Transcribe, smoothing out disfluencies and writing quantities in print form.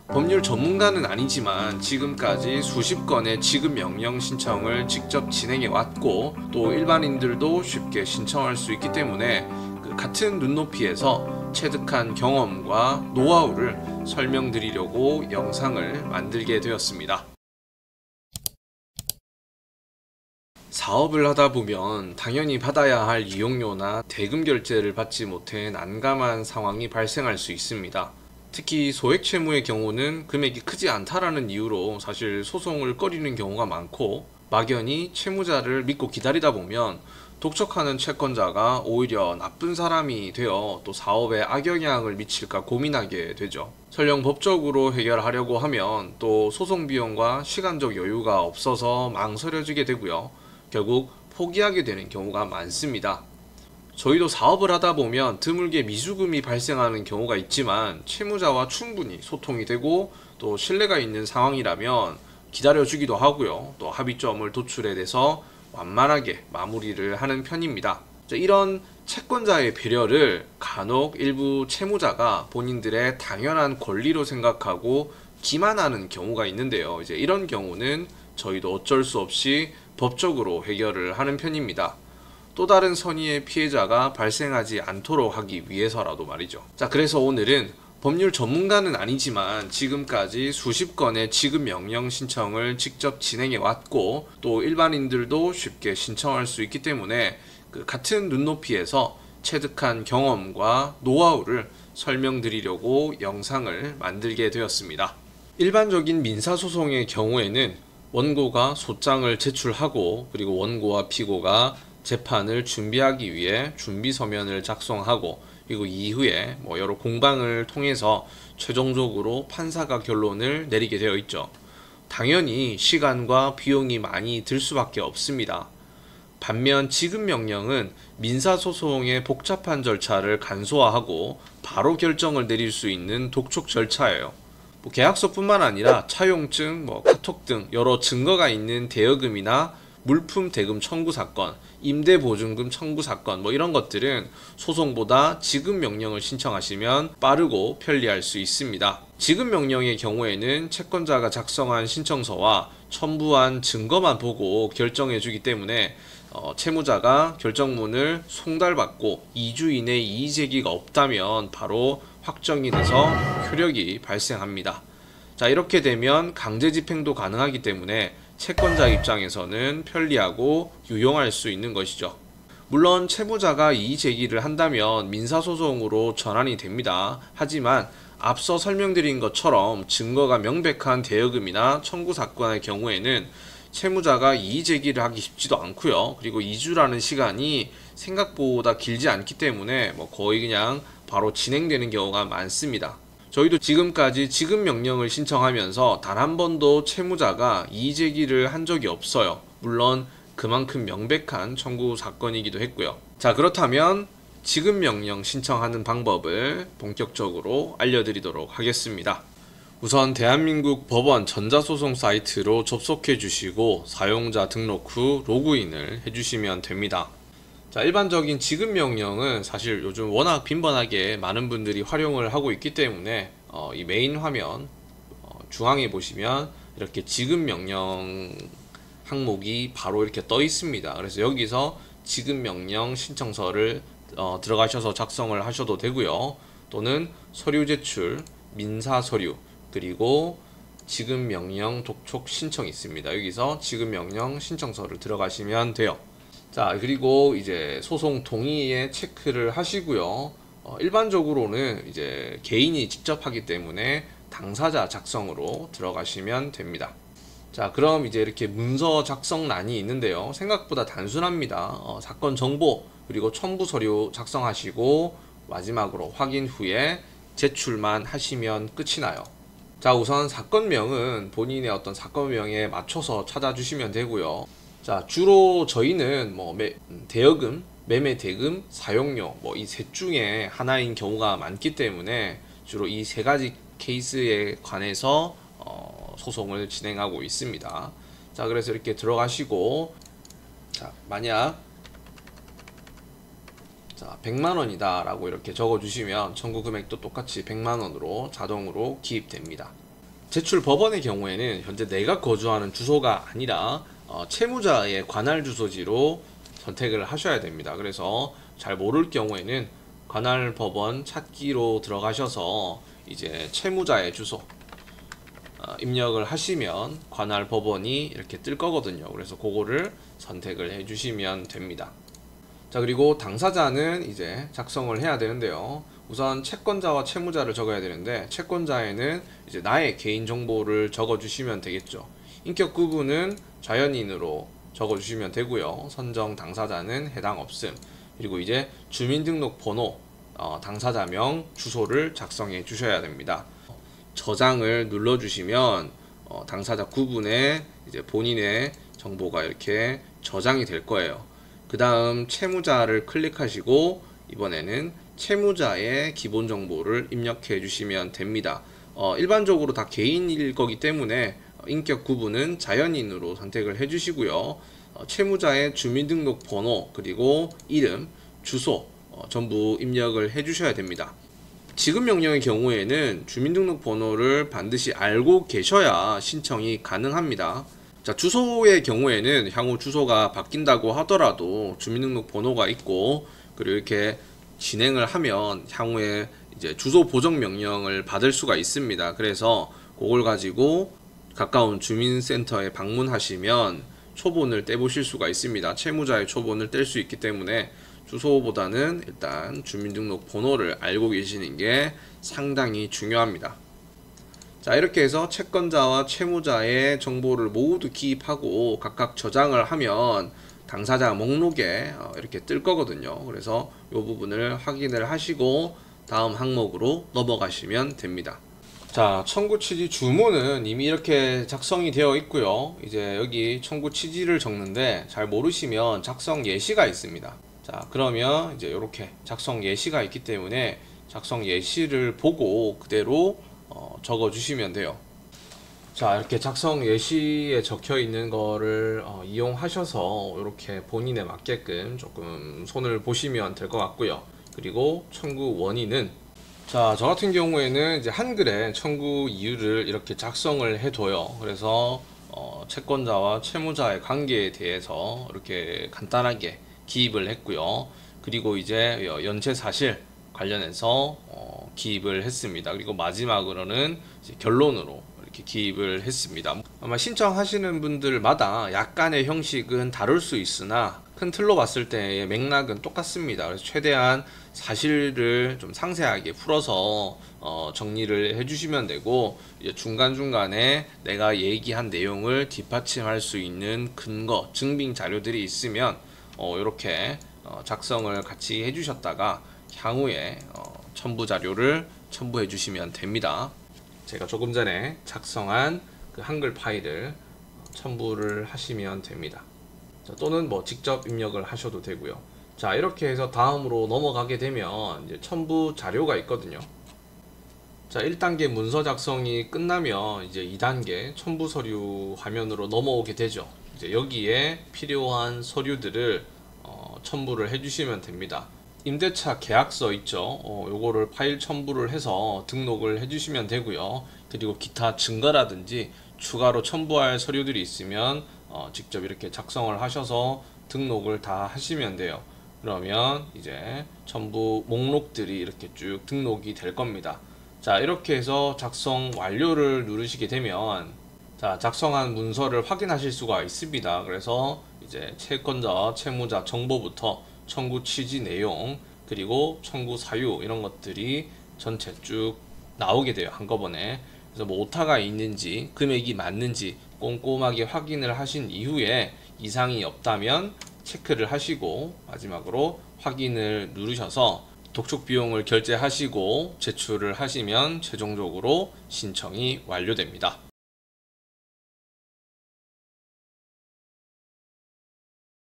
법률 전문가는 아니지만 지금까지 수십 건의 지급 명령 신청을 직접 진행해 왔고, 또 일반인들도 쉽게 신청할 수 있기 때문에 같은 눈높이에서 체득한 경험과 노하우를 설명드리려고 영상을 만들게 되었습니다. 사업을 하다 보면 당연히 받아야 할 이용료나 대금 결제를 받지 못해 난감한 상황이 발생할 수 있습니다. 특히 소액 채무의 경우는 금액이 크지 않다라는 이유로 사실 소송을 꺼리는 경우가 많고, 막연히 채무자를 믿고 기다리다 보면 독촉하는 채권자가 오히려 나쁜 사람이 되어 또 사업에 악영향을 미칠까 고민하게 되죠. 설령 법적으로 해결하려고 하면 또 소송 비용과 시간적 여유가 없어서 망설여지게 되고요. 결국 포기하게 되는 경우가 많습니다. 저희도 사업을 하다 보면 드물게 미수금이 발생하는 경우가 있지만, 채무자와 충분히 소통이 되고 또 신뢰가 있는 상황이라면 기다려주기도 하고요. 또 합의점을 도출해내서 완만하게 마무리를 하는 편입니다. 이런 채권자의 배려를 간혹 일부 채무자가 본인들의 당연한 권리로 생각하고 기만하는 경우가 있는데요. 이런 경우는 저희도 어쩔 수 없이 법적으로 해결을 하는 편입니다. 또 다른 선의의 피해자가 발생하지 않도록 하기 위해서라도 말이죠. 그래서 오늘은 법률 전문가는 아니지만 지금까지 수십 건의 지급 명령 신청을 직접 진행해 왔고, 또 일반인들도 쉽게 신청할 수 있기 때문에 같은 눈높이에서 체득한 경험과 노하우를 설명드리려고 영상을 만들게 되었습니다. 일반적인 민사소송의 경우에는 원고가 소장을 제출하고, 그리고 원고와 피고가 재판을 준비하기 위해 준비 서면을 작성하고, 그리고 이후에 여러 공방을 통해서 최종적으로 판사가 결론을 내리게 되어 있죠. 당연히 시간과 비용이 많이 들 수밖에 없습니다. 반면 지급명령은 민사소송의 복잡한 절차를 간소화하고 바로 결정을 내릴 수 있는 독촉 절차예요. 계약서뿐만 아니라 차용증, 카톡 등 여러 증거가 있는 대여금이나 물품 대금 청구 사건, 임대보증금 청구 사건 이런 것들은 소송보다 지급명령을 신청하시면 빠르고 편리할 수 있습니다. 지급명령의 경우에는 채권자가 작성한 신청서와 첨부한 증거만 보고 결정해 주기 때문에 채무자가 결정문을 송달받고 2주 이내 이의제기가 없다면 바로 확정이 돼서 효력이 발생합니다. 이렇게 되면 강제집행도 가능하기 때문에 채권자 입장에서는 편리하고 유용할 수 있는 것이죠. 물론 채무자가 이의제기를 한다면 민사소송으로 전환이 됩니다. 하지만 앞서 설명드린 것처럼 증거가 명백한 대여금이나 청구 사건의 경우에는 채무자가 이의제기를 하기 쉽지도 않고요. 그리고 2주라는 시간이 생각보다 길지 않기 때문에 거의 그냥 바로 진행되는 경우가 많습니다. 저희도 지금까지 지급명령을 신청하면서 단 한 번도 채무자가 이의제기를 한 적이 없어요. 물론 그만큼 명백한 청구 사건이기도 했고요. 그렇다면 지급명령 신청하는 방법을 본격적으로 알려드리도록 하겠습니다. 우선 대한민국 법원 전자소송 사이트로 접속해 주시고 사용자 등록 후 로그인을 해주시면 됩니다. 일반적인 지급명령은 사실 요즘 워낙 빈번하게 많은 분들이 활용을 하고 있기 때문에 이 메인 화면 중앙에 보시면 이렇게 지급명령 항목이 바로 이렇게 떠 있습니다. 그래서 여기서 지급명령 신청서를 들어가셔서 작성을 하셔도 되고요. 또는 서류 제출, 민사서류, 그리고 지급명령 독촉 신청이 있습니다. 여기서 지급명령 신청서를 들어가시면 돼요. 그리고 이제 소송 동의에 체크를 하시고요. 일반적으로는 이제 개인이 직접 하기 때문에 당사자 작성으로 들어가시면 됩니다. 그럼 이제 이렇게 문서 작성란이 있는데요. 생각보다 단순합니다. 사건 정보, 그리고 첨부 서류 작성하시고 마지막으로 확인 후에 제출만 하시면 끝이 나요. 우선 사건명은 본인의 어떤 사건명에 맞춰서 찾아주시면 되고요. 주로 저희는 대여금, 매매 대금, 사용료 이 셋 중에 하나인 경우가 많기 때문에 주로 이 세 가지 케이스에 관해서 소송을 진행하고 있습니다. 그래서 이렇게 들어가시고, 만약 100만원이다 라고 이렇게 적어 주시면 청구 금액도 똑같이 100만원으로 자동으로 기입됩니다. 제출 법원의 경우에는 현재 내가 거주하는 주소가 아니라 채무자의 관할 주소지로 선택을 하셔야 됩니다. 그래서 잘 모를 경우에는 관할 법원 찾기로 들어가셔서 이제 채무자의 주소 입력을 하시면 관할 법원이 이렇게 뜰 거거든요. 그래서 그거를 선택을 해 주시면 됩니다. 자, 그리고 당사자는 이제 작성을 해야 되는데요. 우선 채권자와 채무자를 적어야 되는데, 채권자에는 이제 나의 개인 정보를 적어 주시면 되겠죠. 인격 구분은 자연인으로 적어 주시면 되고요. 선정 당사자는 해당 없음. 그리고 이제 주민등록번호, 당사자명, 주소를 작성해 주셔야 됩니다. 저장을 눌러 주시면 당사자 구분에 이제 본인의 정보가 이렇게 저장이 될 거예요. 그 다음 채무자를 클릭하시고 이번에는 채무자의 기본 정보를 입력해 주시면 됩니다. 일반적으로 다 개인일 거기 때문에 인격 구분은 자연인으로 선택을 해 주시고요. 채무자의 주민등록번호, 그리고 이름, 주소 전부 입력을 해 주셔야 됩니다. 지급 명령의 경우에는 주민등록번호를 반드시 알고 계셔야 신청이 가능합니다. 자, 주소의 경우에는 향후 주소가 바뀐다고 하더라도 주민등록번호가 있고, 그리고 이렇게 진행을 하면 향후에 이제 주소 보정 명령을 받을 수가 있습니다. 그래서 그걸 가지고 가까운 주민센터에 방문하시면 초본을 떼보실 수가 있습니다. 채무자의 초본을 뗄 수 있기 때문에 주소보다는 일단 주민등록번호를 알고 계시는 게 상당히 중요합니다. 자, 이렇게 해서 채권자와 채무자의 정보를 모두 기입하고 각각 저장을 하면 당사자 목록에 이렇게 뜰 거거든요. 그래서 이 부분을 확인을 하시고 다음 항목으로 넘어가시면 됩니다. 자, 청구 취지 주문은 이미 이렇게 작성이 되어 있고요. 이제 여기 청구 취지를 적는데 잘 모르시면 작성 예시가 있습니다. 자, 그러면 이제 이렇게 작성 예시가 있기 때문에 작성 예시를 보고 그대로 적어 주시면 돼요. 자, 이렇게 작성 예시에 적혀 있는 거를 이용하셔서 이렇게 본인에 맞게끔 조금 손을 보시면 될 것 같고요. 그리고 청구 원인은, 자, 저 같은 경우에는 이제 한글에 청구 이유를 이렇게 작성을 해둬요. 그래서 채권자와 채무자의 관계에 대해서 이렇게 간단하게 기입을 했고요. 그리고 이제 연체 사실 관련해서 기입을 했습니다. 그리고 마지막으로는 이제 결론으로 이렇게 기입을 했습니다. 아마 신청하시는 분들마다 약간의 형식은 다를 수 있으나 큰 틀로 봤을 때의 맥락은 똑같습니다. 그래서 최대한 사실을 좀 상세하게 풀어서 정리를 해주시면 되고, 이제 중간중간에 내가 얘기한 내용을 뒷받침할 수 있는 근거, 증빙 자료들이 있으면 이렇게 작성을 같이 해주셨다가 향후에 첨부 자료를 첨부해 주시면 됩니다. 제가 조금 전에 작성한 그 한글 파일을 첨부를 하시면 됩니다. 자, 또는 뭐 직접 입력을 하셔도 되고요. 자, 이렇게 해서 다음으로 넘어가게 되면 이제 첨부 자료가 있거든요. 자, 1단계 문서 작성이 끝나면 이제 2단계 첨부 서류 화면으로 넘어오게 되죠. 이제 여기에 필요한 서류들을 첨부를 해주시면 됩니다. 임대차 계약서 있죠. 요거를 파일 첨부를 해서 등록을 해주시면 되고요. 그리고 기타 증거라든지 추가로 첨부할 서류들이 있으면 직접 이렇게 작성을 하셔서 등록을 다 하시면 돼요. 그러면 이제 첨부 목록들이 이렇게 쭉 등록이 될 겁니다. 자, 이렇게 해서 작성 완료를 누르시게 되면 자, 작성한 문서를 확인하실 수가 있습니다. 그래서 이제 채권자, 채무자 정보부터 청구 취지 내용, 그리고 청구 사유 이런 것들이 전체 쭉 나오게 돼요. 한꺼번에. 그래서 뭐 오타가 있는지 금액이 맞는지 꼼꼼하게 확인을 하신 이후에 이상이 없다면 체크를 하시고 마지막으로 확인을 누르셔서 독촉 비용을 결제하시고 제출을 하시면 최종적으로 신청이 완료됩니다.